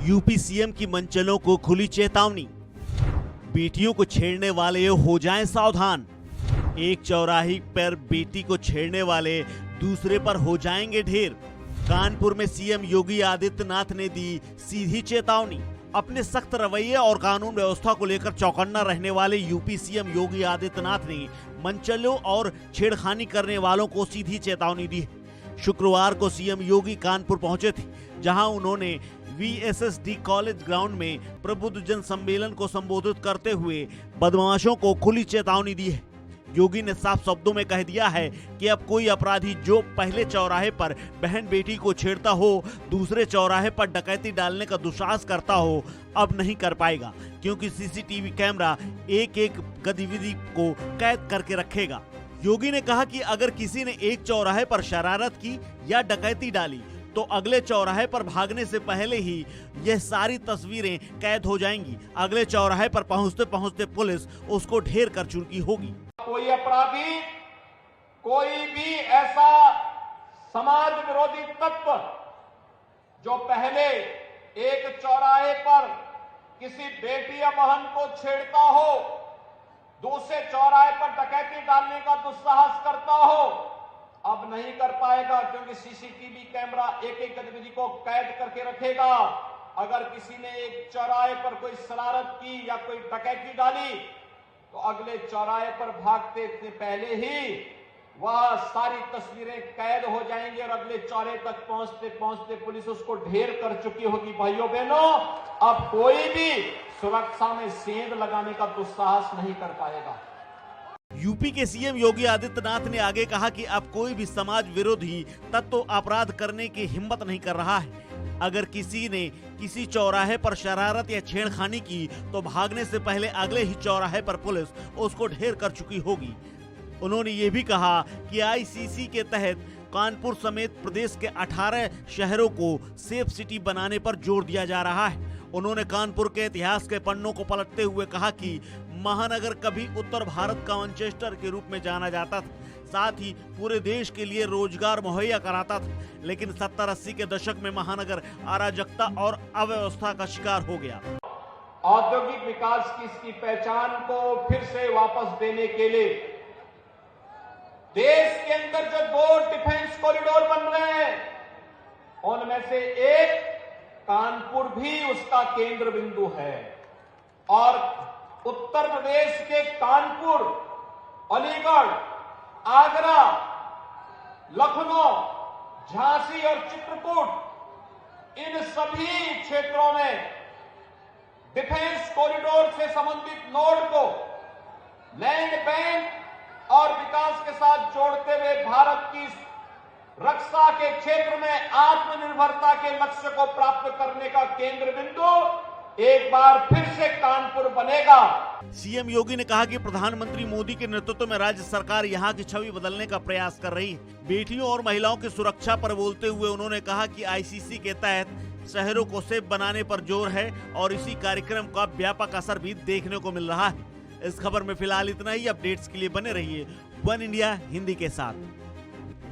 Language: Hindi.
यूपी सीएम की मनचलों को खुली चेतावनी। बेटियों को छेड़ने वाले हो जाएं सावधान। एक चौराहे पर बेटी को छेड़ने वाले दूसरे पर हो जाएंगे ढेर। कानपुर में सीएम योगी आदित्यनाथ ने दी सीधी चेतावनी। अपने सख्त रवैये और कानून व्यवस्था को लेकर चौकन्ना रहने वाले यूपी सीएम योगी आदित्यनाथ ने मनचलों और छेड़खानी करने वालों को सीधी चेतावनी दी। शुक्रवार को सीएम योगी कानपुर पहुंचे थे, जहां उन्होंने वीएसएसडी कॉलेज ग्राउंड में प्रबुद्ध जन सम्मेलन को संबोधित करते हुए बदमाशों को खुली चेतावनी दी है। योगी ने साफ शब्दों में कह दिया है कि अब कोई अपराधी जो पहले चौराहे पर बहन बेटी को छेड़ता हो, दूसरे चौराहे पर डकैती डालने का दुस्साहस करता हो, अब नहीं कर पाएगा, क्योंकि सीसीटीवी कैमरा एक एक गतिविधि को कैद करके रखेगा। योगी ने कहा कि अगर किसी ने एक चौराहे पर शरारत की या डकैती डाली तो अगले चौराहे पर भागने से पहले ही यह सारी तस्वीरें कैद हो जाएंगी। अगले चौराहे पर पहुंचते पहुंचते पुलिस उसको ढेर कर चुकी होगी। कोई अपराधी, कोई भी ऐसा समाज विरोधी तत्व जो पहले एक चौराहे पर किसी बेटी या बहन को छेड़ता हो, दूसरे चौराहे पर डकैती डालने का दुस्साहस करता हो, अब नहीं कर पाएगा, क्योंकि सीसीटीवी कैमरा एक एक गतिविधि को कैद करके रखेगा। अगर किसी ने एक चौराहे पर कोई शरारत की या कोई डकैती डाली तो अगले चौराहे पर भागते से पहले ही वह सारी तस्वीरें कैद हो जाएंगी और अगले चौराहे तक पहुंचते पहुंचते पुलिस उसको ढेर कर चुकी होगी। भाइयों बहनों, अब कोई भी सुरक्षा में सेंध लगाने का दुस्साहस नहीं कर पाएगा। यूपी के सीएम योगी आदित्यनाथ ने आगे कहा कि अब कोई भी समाज विरोधी तत्व अपराध करने की हिम्मत नहीं कर रहा है। अगर किसी ने किसी चौराहे पर शरारत या छेड़खानी की तो भागने से पहले अगले ही चौराहे पर पुलिस उसको ढेर कर चुकी होगी। उन्होंने ये भी कहा कि आईसीसी के तहत कानपुर समेत प्रदेश के 18 शहरों को सेफ सिटी बनाने पर जोर दिया जा रहा है। उन्होंने कानपुर के इतिहास के पन्नों को पलटते हुए कहा कि महानगर कभी उत्तर भारत का मैनचेस्टर के रूप में जाना जाता था, साथ ही पूरे देश के लिए रोजगार मुहैया कराता था, लेकिन 70-80 के दशक में महानगर अराजकता और अव्यवस्था का शिकार हो गया। औद्योगिक विकास की इसकी पहचान को फिर से वापस देने के लिए देश के अंदर जो 2 डिफेंस कॉरिडोर बन रहे हैं, उनमें से एक कानपुर भी उसका केंद्र बिंदु है। और उत्तर प्रदेश के कानपुर, अलीगढ़, आगरा, लखनऊ, झांसी और चित्रकूट, इन सभी क्षेत्रों में डिफेंस कॉरिडोर से संबंधित नोड को लैंड बैंक और विकास के साथ जोड़ते हुए भारत की रक्षा के क्षेत्र में आत्मनिर्भरता के लक्ष्य को प्राप्त करने का केंद्र बिंदु एक बार फिर से कानपुर बनेगा। सीएम योगी ने कहा कि प्रधानमंत्री मोदी के नेतृत्व में राज्य सरकार यहां की छवि बदलने का प्रयास कर रही है। बेटियों और महिलाओं की सुरक्षा पर बोलते हुए उन्होंने कहा कि आईसीसी के तहत शहरों को सेफ बनाने पर जोर है और इसी कार्यक्रम का व्यापक असर भी देखने को मिल रहा है। इस खबर में फिलहाल इतना ही। अपडेट्स के लिए बने रहिए वन इंडिया हिंदी के साथ।